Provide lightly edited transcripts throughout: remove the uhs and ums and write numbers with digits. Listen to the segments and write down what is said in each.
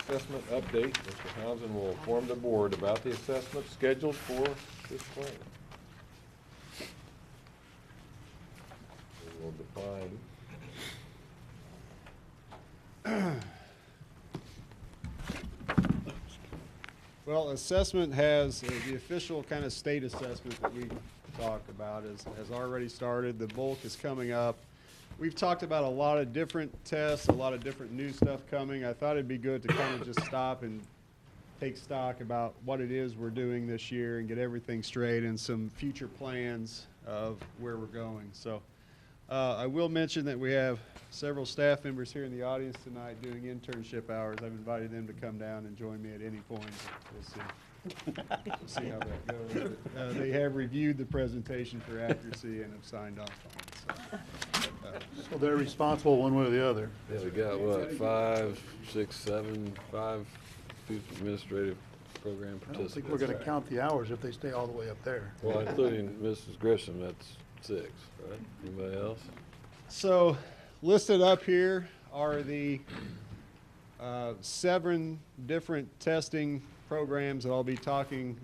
assessment update. Mr. Townsend will inform the board about the assessment scheduled for this spring. We will define. Well, assessment has, the official kind of state assessment that we talk about has already started. The bulk is coming up. We've talked about a lot of different tests, a lot of different new stuff coming. I thought it'd be good to kind of just stop and take stock about what it is we're doing this year and get everything straight and some future plans of where we're going. So I will mention that we have several staff members here in the audience tonight doing internship hours. I've invited them to come down and join me at any point. We'll see. We'll see how that goes. But, they have reviewed the presentation for accuracy and have signed off on it. So they're responsible one way or the other. Yeah, we got what, 5, 6, 7, 5 administrative program I don't participants. think we're gonna count the hours if they stay all the way up there. Well, including Mrs. Grissom, that's 6, right? Anybody else? So listed up here are the 7 different testing programs that I'll be talking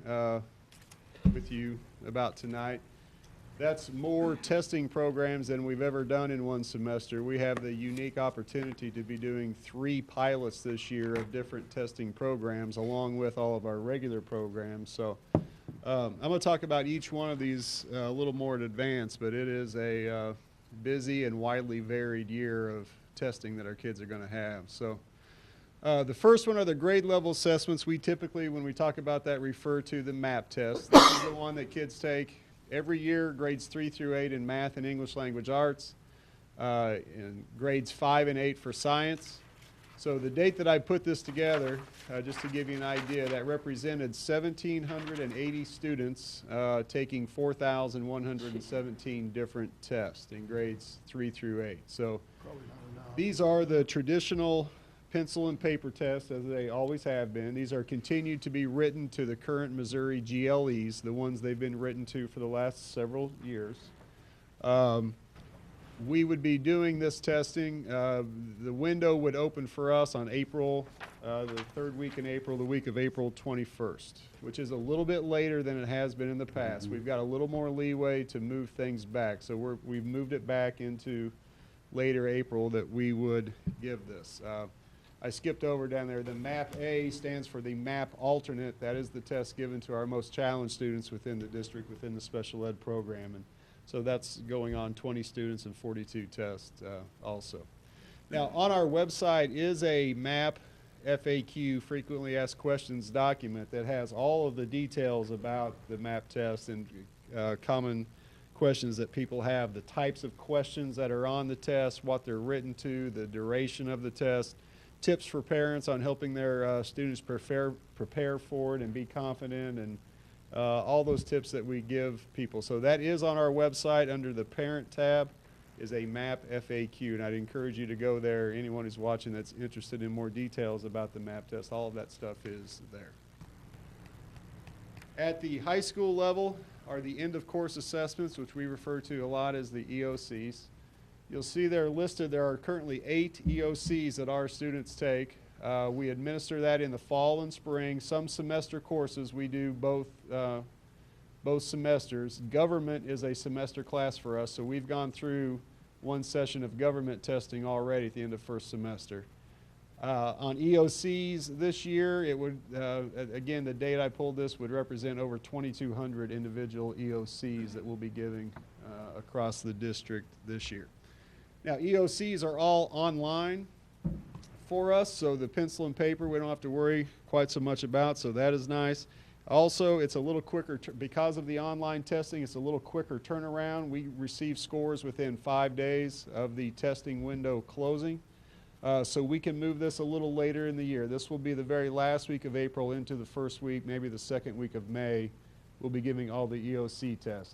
with you about tonight. That's more testing programs than we've ever done in one semester. We have the unique opportunity to be doing 3 pilots this year of different testing programs along with all of our regular programs. So I'm going to talk about each one of these a little more in advance, but it is a busy and widely varied year of testing that our kids are going to have. So the first one are the grade level assessments. We typically, when we talk about that, refer to the MAP test. This is the one that kids take every year, grades 3 through 8 in math and English language arts, and grades 5 and 8 for science. So the date that I put this together, just to give you an idea, that represented 1,780 students taking 4,117 different tests in grades 3 through 8. So Probably not enough. these are the traditional pencil and paper tests, as they always have been. These are continued to be written to the current Missouri GLEs, the ones they've been written to for the last several years. We would be doing this testing. The window would open for us on April, the 3rd week in April, the week of April 21st, which is a little bit later than it has been in the past. We've got a little more leeway to move things back. So we've moved it back into later April that we would give this. I skipped over down there. The MAP A stands for the MAP alternate. That is the test given to our most challenged students within the district, within the special ed program. And so that's going on 20 students and 42 tests also. Now, on our website is a MAP FAQ, frequently asked questions document that has all of the details about the MAP test and common questions that people have, the types of questions that are on the test, what they're written to, the duration of the test, tips for parents on helping their students prepare for it and be confident, and all those tips that we give people. So that is on our website under the parent tab is a MAP FAQ, and I'd encourage you to go there. Anyone who's watching that's interested in more details about the MAP test, all of that stuff is there. At the high school level are the end of course assessments, which we refer to a lot as the EOCs. You'll see they're listed. There are currently 8 EOCs that our students take. We administer that in the fall and spring. Some semester courses we do both semesters. Government is a semester class for us, so we've gone through one session of government testing already at the end of first semester. On EOCs this year, it would, again, the date I pulled this would represent over 2,200 individual EOCs that we'll be giving across the district this year. Now, EOCs are all online for us, so the pencil and paper we don't have to worry quite so much about, so that is nice. Also, it's a little quicker, because of the online testing, it's a little quicker turnaround. We receive scores within 5 days of the testing window closing, so we can move this a little later in the year. This will be the very last week of April into the first week, maybe the second week of May. We'll be giving all the EOC tests.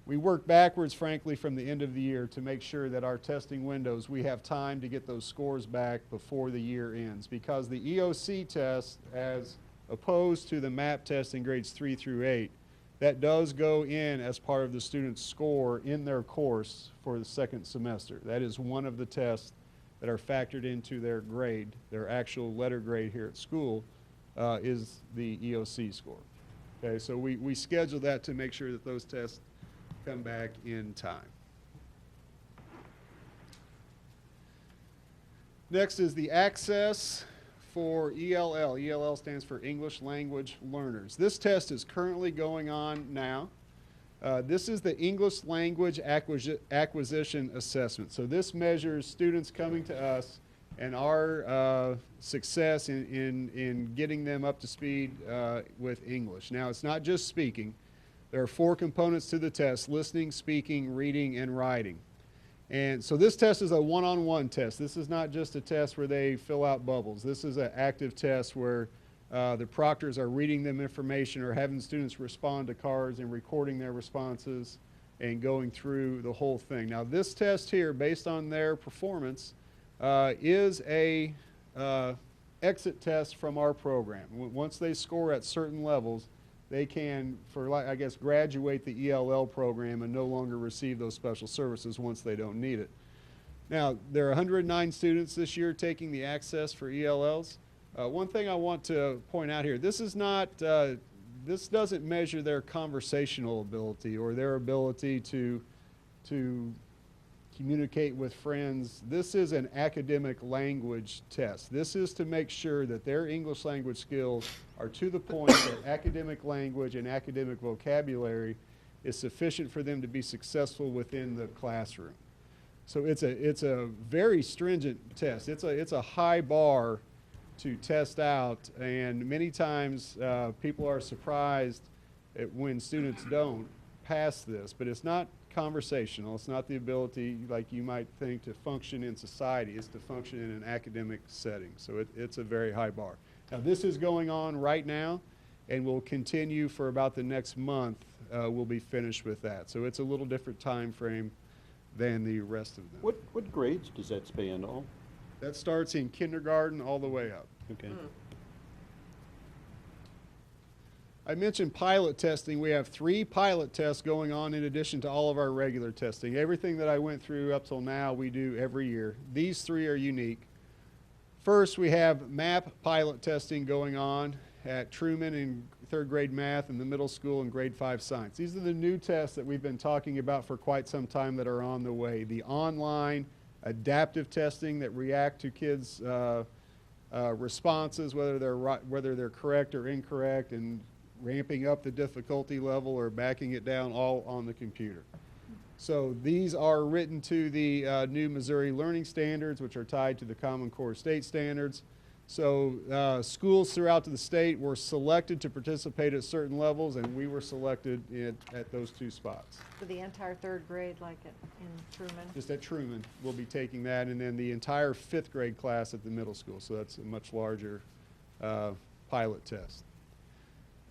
We work backwards, frankly, from the end of the year to make sure that our testing windows, we have time to get those scores back before the year ends. Because the EOC test, as opposed to the MAP test in grades 3 through 8, that does go in as part of the student's score in their course for the second semester. That is one of the tests that are factored into their grade, their actual letter grade here at school, is the EOC score. Okay, so we schedule that to make sure that those tests come back in time. Next is the access for ELL. ELL stands for English Language Learners. This test is currently going on now. This is the English Language Acquisition Assessment. So this measures students coming to us and our success in getting them up to speed with English. Now, it's not just speaking. There are 4 components to the test: listening, speaking, reading, and writing. And so this test is a one-on-one test. This is not just a test where they fill out bubbles. This is an active test where the proctors are reading them information or having students respond to cards and recording their responses and going through the whole thing. Now, this test here, based on their performance, is a exit test from our program. Once they score at certain levels, they can, I guess, graduate the ELL program and no longer receive those special services once they don't need it. Now, there are 109 students this year taking the access for ELLs. One thing I want to point out here, this doesn't measure their conversational ability or their ability to communicate with friends. This is an academic language test. This is to make sure that their English language skills are to the point that academic language and academic vocabulary is sufficient for them to be successful within the classroom. So it's a very stringent test. It's a high bar to test out, and many times people are surprised when students don't pass this, but it's not conversational. It's not the ability, like you might think, to function in society. It's to function in an academic setting. So it's a very high bar. Now, this is going on right now and will continue for about the next month. We'll be finished with that. So it's a little different time frame than the rest of them. What grades does that span all? That starts in kindergarten all the way up. Okay. I mentioned pilot testing. We have 3 pilot tests going on in addition to all of our regular testing. Everything that I went through up till now we do every year. These 3 are unique. First, we have MAP pilot testing going on at Truman in 3rd grade math and the middle school in grade 5 science. These are the new tests that we've been talking about for quite some time that are on the way. The online adaptive testing that react to kids' responses, whether they're correct or incorrect, and ramping up the difficulty level or backing it down, all on the computer. So these are written to the new Missouri Learning Standards, which are tied to the Common Core state standards. So schools throughout the state were selected to participate at certain levels, and we were selected at those 2 spots. For the entire 3rd grade, like in Truman? Just at Truman, we'll be taking that, and then the entire 5th grade class at the middle school. So that's a much larger pilot test.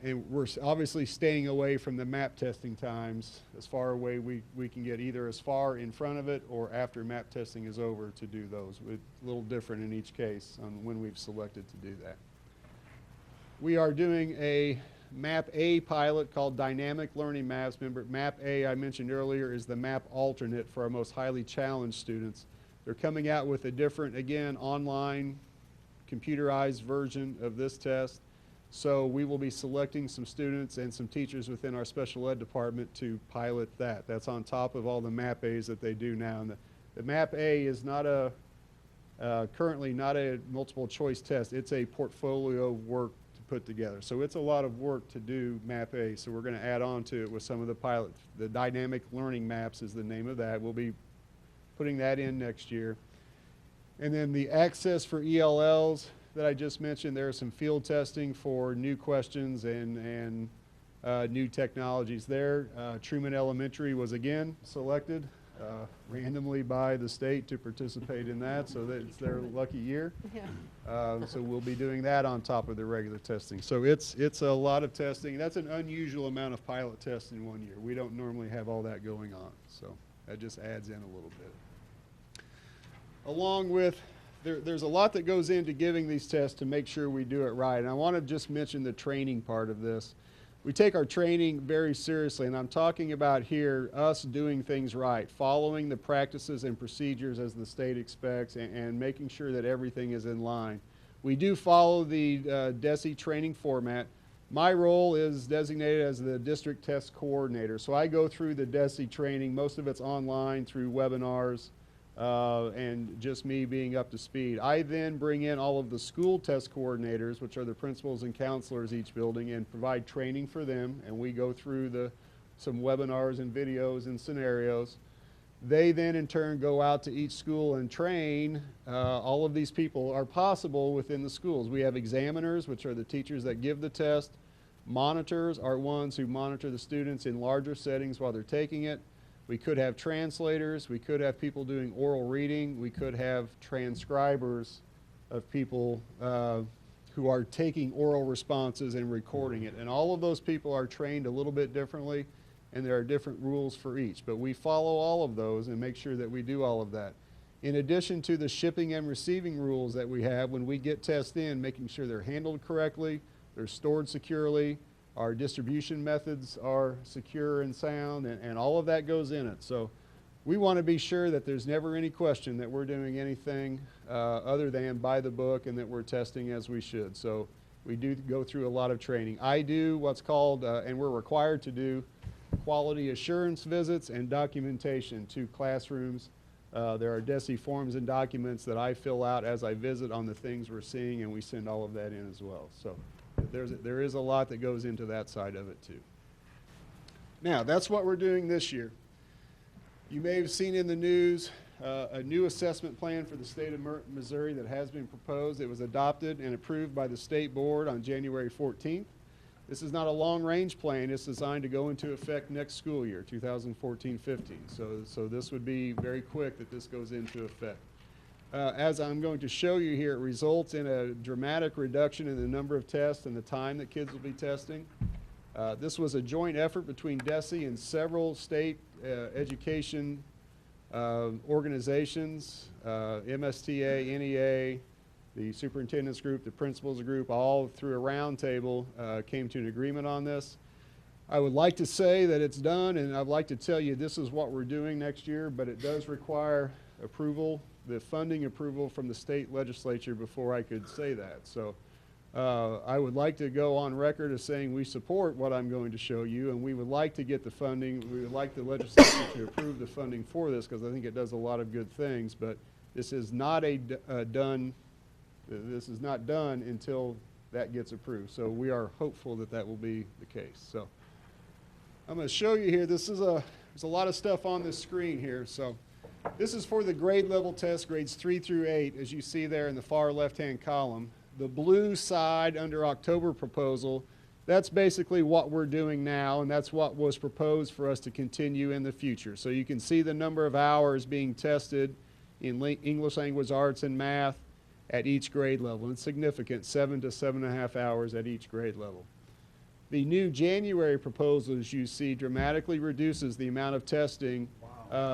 And we're obviously staying away from the MAP testing times, as far away we can get, either as far in front of it or after MAP testing is over to do those. It's a little different in each case on when we've selected to do that. We are doing a MAP A pilot called Dynamic Learning Maps. Remember, MAP A, I mentioned earlier, is the MAP alternate for our most highly challenged students. They're coming out with a different, again, online computerized version of this test. So we will be selecting some students and some teachers within our special ed department to pilot that. That's on top of all the MAP A's that they do now. And the MAP A is not currently not a multiple choice test. It's a portfolio of work to put together. So it's a lot of work to do MAP A. So we're going to add on to it with some of the pilot. The dynamic learning maps is the name of that. We'll be putting that in next year. And then the access for ELLs that I just mentioned, there is some field testing for new questions and new technologies there. Truman Elementary was again selected randomly by the state to participate in that, so that's their lucky year. Yeah. So we'll be doing that on top of the regular testing. So it's a lot of testing. That's an unusual amount of pilot tests in 1 year. We don't normally have all that going on, so that just adds in a little bit. Along with there's a lot that goes into giving these tests to make sure we do it right. And I want to just mention the training part of this. we take our training very seriously, and I'm talking about here us doing things right, following the practices and procedures as the state expects, and making sure that everything is in line. We do follow the DESE training format. My role is designated as the district test coordinator, so I go through the DESE training. Most of it's online through webinars, and just me being up to speed. I then bring in all of the school test coordinators, which are the principals and counselors each building, and provide training for them, and we go through some webinars and videos and scenarios. They then in turn go out to each school and train. All of these people are possible within the schools. We have examiners, which are the teachers that give the test. Monitors are ones who monitor the students in larger settings while they're taking it. We could have translators, we could have people doing oral reading, we could have transcribers of people who are taking oral responses and recording it. And all of those people are trained a little bit differently, and there are different rules for each. But we follow all of those and make sure that we do all of that. In addition to the shipping and receiving rules that we have when we get tests in, making sure they're handled correctly, they're stored securely, our distribution methods are secure and sound, and all of that goes in it. So we want to be sure that there's never any question that we're doing anything other than by the book, and that we're testing as we should. So we do go through a lot of training. I do what's called, and we're required to do, quality assurance visits and documentation to classrooms. There are DESE forms and documents that I fill out as I visit on the things we're seeing, and we send all of that in as well. So there is a lot that goes into that side of it too. Now, that's what we're doing this year. You may have seen in the news a new assessment plan for the state of Missouri that has been proposed. It was adopted and approved by the state board on January 14th. This is not a long-range plan. It's designed to go into effect next school year, 2014-15. So this would be very quick that this goes into effect. As I'm going to show you here, it results in a dramatic reduction in the number of tests and the time that kids will be testing. This was a joint effort between DESE and several state education organizations, MSTA, NEA, the superintendent's group, the principals group, all through a round table came to an agreement on this. I would like to say that it's done, and I'd like to tell you this is what we're doing next year, but it does require approval, the funding approval from the state legislature before I could say that. So I would like to go on record as saying we support what I'm going to show you, and we would like to get the funding. We would like the legislature to approve the funding for this, because I think it does a lot of good things, but this is not This is not done until that gets approved. So we are hopeful that that will be the case. So I'm going to show you here. There's a lot of stuff on this screen here. So this is for the grade level test, grades 3 through 8, as you see there in the far left-hand column. The blue side under October proposal, that's basically what we're doing now, and that's what was proposed for us to continue in the future. So you can see the number of hours being tested in English language arts and math at each grade level. It's significant, 7 to 7.5 hours at each grade level. The new January proposal, as you see, dramatically reduces the amount of testing,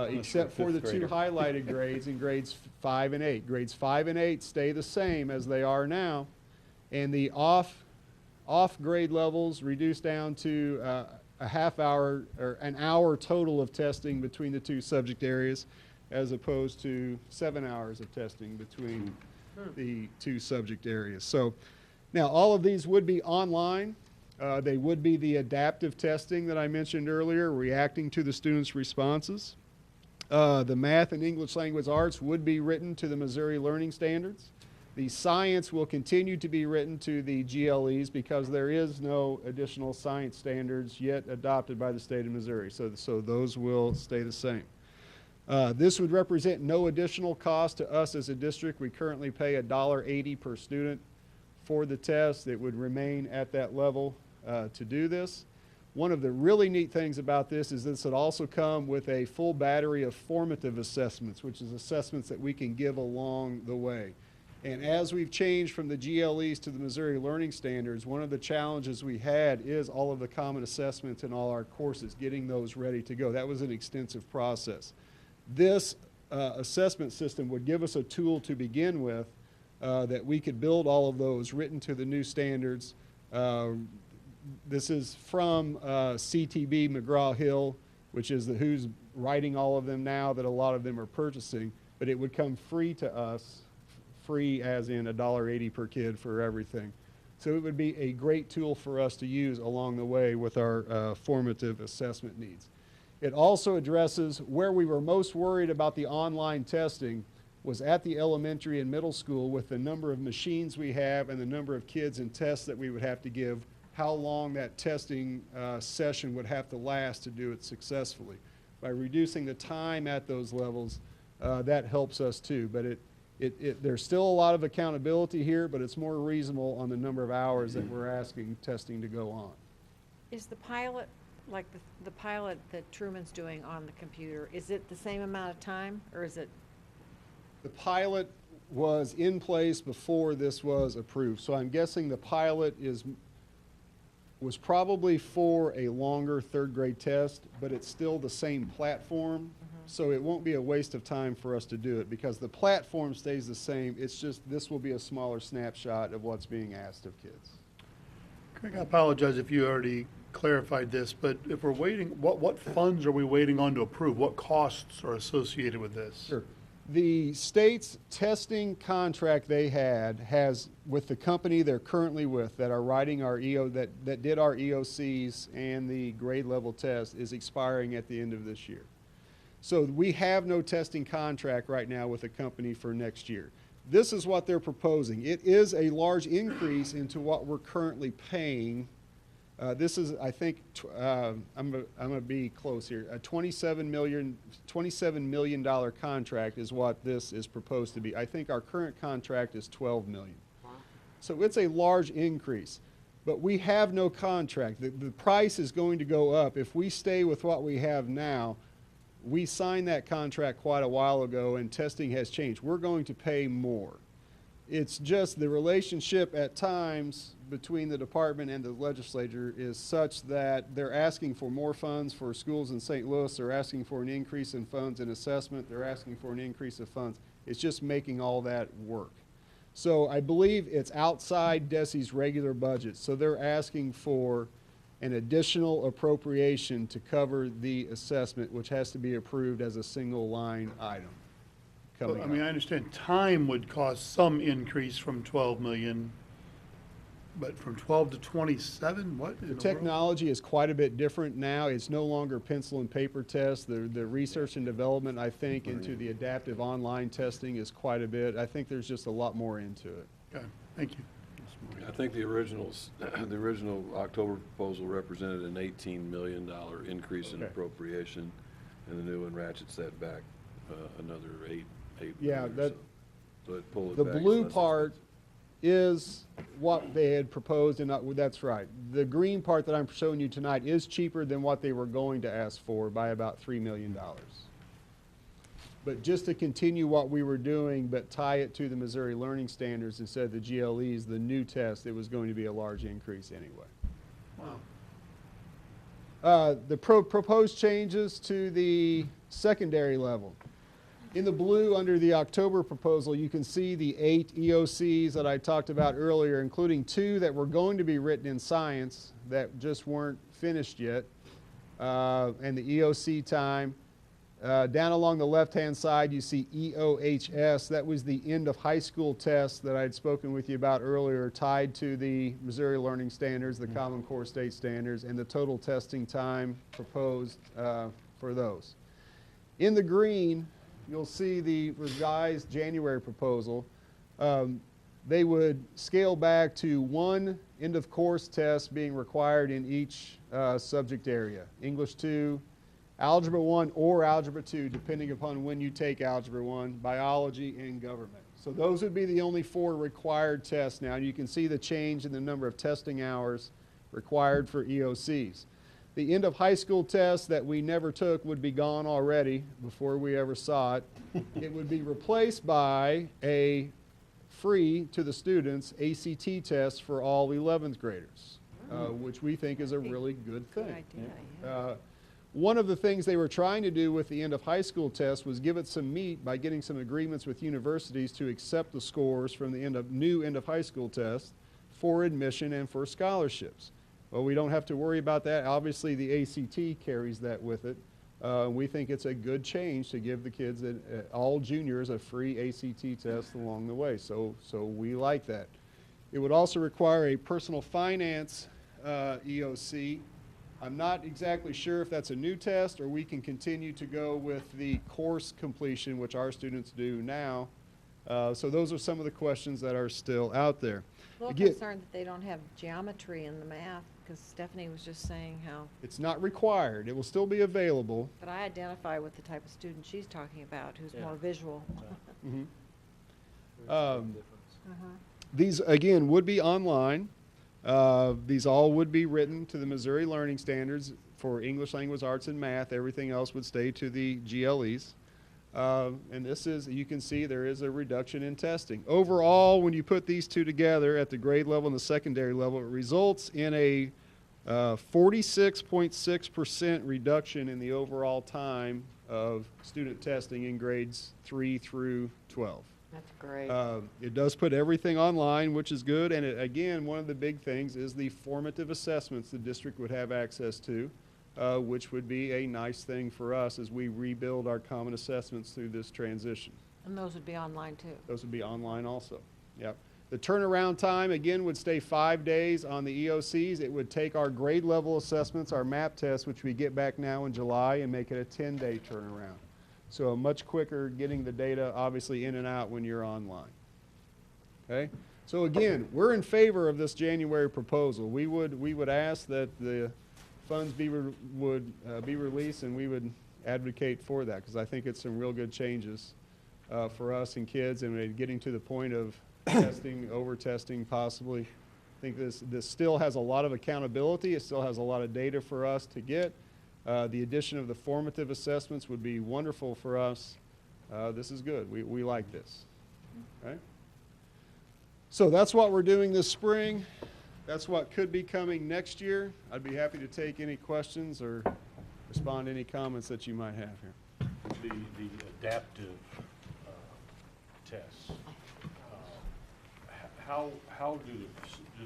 except for the two highlighted grades in grades 5 and 8. Grades 5 and 8 stay the same as they are now, and the off grade levels reduce down to a half hour or an hour total of testing between the two subject areas, as opposed to 7 hours of testing between the two subject areas. So now all of these would be online. They would be the adaptive testing that I mentioned earlier, reacting to the students' responses. The math and English language arts would be written to the Missouri Learning Standards. The science will continue to be written to the GLEs, because there is no additional science standards yet adopted by the state of Missouri. So those will stay the same. This would represent no additional cost to us as a district. We currently pay $1.80 per student for the test. It would remain at that level to do this. One of the really neat things about this is this would also come with a full battery of formative assessments, which is assessments that we can give along the way. And as we've changed from the GLEs to the Missouri Learning Standards, one of the challenges we had is all of the common assessments in all our courses, getting those ready to go. That was an extensive process. This assessment system would give us a tool to begin with that we could build all of those written to the new standards, this is from CTB McGraw-Hill, which is who's writing all of them now that a lot of them are purchasing, but it would come free to us, free as in $1.80 per kid for everything. So it would be a great tool for us to use along the way with our formative assessment needs. It also addresses where we were most worried about the online testing was at the elementary and middle school with the number of machines we have and the number of kids and tests that we would have to give, how long that testing session would have to last to do it successfully. By reducing the time at those levels, that helps us too. But there's still a lot of accountability here, but it's more reasonable on the number of hours that we're asking testing to go on. Is the pilot, like the pilot that Truman's doing on the computer, is it the same amount of time, or is it? The pilot was in place before this was approved, so I'm guessing the pilot was probably for a longer third grade test, but it's still the same platform, so it won't be a waste of time for us to do it because the platform stays the same. It's just this will be a smaller snapshot of what's being asked of kids. Craig, I apologize if you already clarified this, but if we're waiting, what funds are we waiting on to approve? What costs are associated with this? Sure. The state's testing contract they had has, with the company they're currently with that are writing our that did our EOCs and the grade level test, is expiring at the end of this year. So we have no testing contract right now with the company for next year. This is what they're proposing. It is a large increase into what we're currently paying. This is, I think, I'm gonna be close here. A $27 million contract is what this is proposed to be. I think our current contract is $12 million. So it's a large increase, but we have no contract. The price is going to go up. If we stay with what we have now, we signed that contract quite a while ago and testing has changed. We're going to pay more. It's just the relationship at times between the department and the legislature is such that they're asking for more funds for schools in St. Louis. They're asking for an increase in funds in assessment. They're asking for an increase of funds. It's just making all that work. So I believe it's outside DESI's regular budget. So they're asking for an additional appropriation to cover the assessment, which has to be approved as a single line item. Well, I mean, I understand time would cause some increase from 12 million, but from 12 to 27, what in the The world? technology is quite a bit different now. It's no longer pencil and paper tests. The research and development, I think, into the adaptive online testing is quite a bit. I think there's just a lot more into it. Okay, thank you. I think the original October proposal represented an $18 million increase in Okay. appropriation, and the new one ratchets that back another eight Yeah, million or that- so it pulled it The back blue less part is what they had proposed, and that's right. The green part that I'm showing you tonight is cheaper than what they were going to ask for by about $3 million. But just to continue what we were doing, but tie it to the Missouri Learning Standards instead of the GLEs, the new test, it was going to be a large increase anyway. Wow. The proposed changes to the secondary level. In the blue, under the October proposal, you can see the 8 EOCs that I talked about earlier, including 2 that were going to be written in science that just weren't finished yet, and the EOC time. Down along the left-hand side, you see EOHS. That was the end of high school test that I had spoken with you about earlier, tied to the Missouri Learning Standards, the Common Core State Standards, and the total testing time proposed for those. In the green, you'll see the revised January proposal. They would scale back to 1 end-of-course test being required in each subject area. English 2, Algebra 1 or Algebra 2, depending upon when you take Algebra 1, Biology, and Government. So those would be the only 4 required tests now. And you can see the change in the number of testing hours required for EOCs. The end of high school test that we never took would be gone already before we ever saw it. It would be replaced by a free to the students ACT test for all 11th graders, which we think is a really good Good thing. idea, yeah. One of the things they were trying to do with the end of high school test was give it some meat by getting some agreements with universities to accept the scores from the new end of high school test for admission and for scholarships. Well, we don't have to worry about that. Obviously, the ACT carries that with it. We think it's a good change to give the kids, all juniors, a free ACT test along the way. So we like that. It would also require a personal finance EOC. I'm not exactly sure if that's a new test or we can continue to go with the course completion, which our students do now. So those are some of the questions that are still out there. A little Again, concerned that they don't have geometry in the math, because Stephanie was just saying how, it's not required. It will still be available. but I identify with the type of student she's talking about, who's more visual. These, again, would be online. These all would be written to the Missouri Learning Standards for English Language Arts and Math. Everything else would stay to the GLEs. And this is, you can see there is a reduction in testing. Overall, when you put these two together at the grade level and the secondary level, it results in a 46.6% reduction in the overall time of student testing in grades 3 through 12. That's great. It does put everything online, which is good. And again, one of the big things is the formative assessments the district would have access to, which would be a nice thing for us as we rebuild our common assessments through this transition. And those would be online too. Those would be online also. Yep. The turnaround time, again, would stay 5 days on the EOCs. It would take our grade level assessments, our MAP test, which we get back now in July, and make it a 10-day turnaround. So a much quicker getting the data obviously in and out when you're online. Okay? So again, we're in favor of this January proposal. We would ask that the funds be released, and we would advocate for that, because I think it's some real good changes for us and kids, and getting to the point of testing, over-testing possibly. I think this still has a lot of accountability. It still has a lot of data for us to get. The addition of the formative assessments would be wonderful for us. This is good. We like this. Okay? So that's what we're doing this spring. That's what could be coming next year. I'd be happy to take any questions or respond to any comments that you might have here. The adaptive tests, how do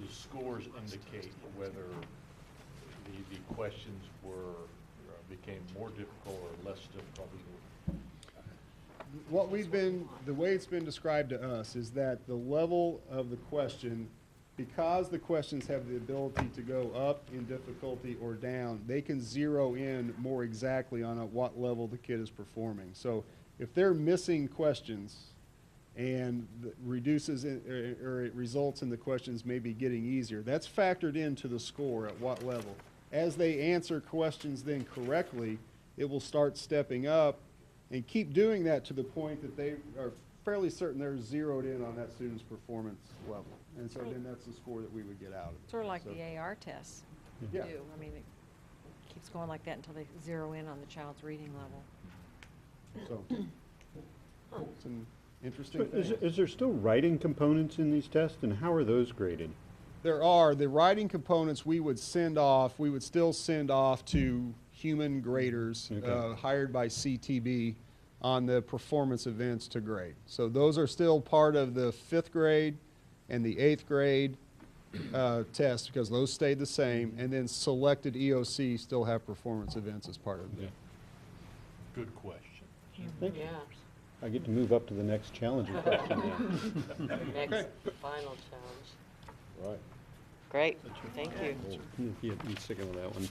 the scores indicate whether the questions became more difficult or less difficult? The way it's been described to us is that the level of the question, because the questions have the ability to go up in difficulty or down, they can zero in more exactly on what level the kid is performing. So if they're missing questions and it results in the questions maybe getting easier, that's factored into the score at what level. As they answer questions then correctly, it will start stepping up and keep doing that to the point that they are fairly certain they're zeroed in on that student's performance level. And so then that's the score that we would get out of it. Sort of like So, the AR tests Yeah. do. I mean, it keeps going like that until they zero in on the child's reading level. So, some interesting So things. is there still writing components in these tests, and how are those graded? There are. The writing components we would still send off to human graders Okay. hired by CTB on the performance events to grade. So those are still part of the 5th grade and the 8th grade tests, because those stayed the same, and then selected EOC still have performance events as part of it. Good question. Thank you. Yeah, I get to move up to the next challenging question now. next, final challenge. Right. Great, thank you. Oh, you sticking with that one.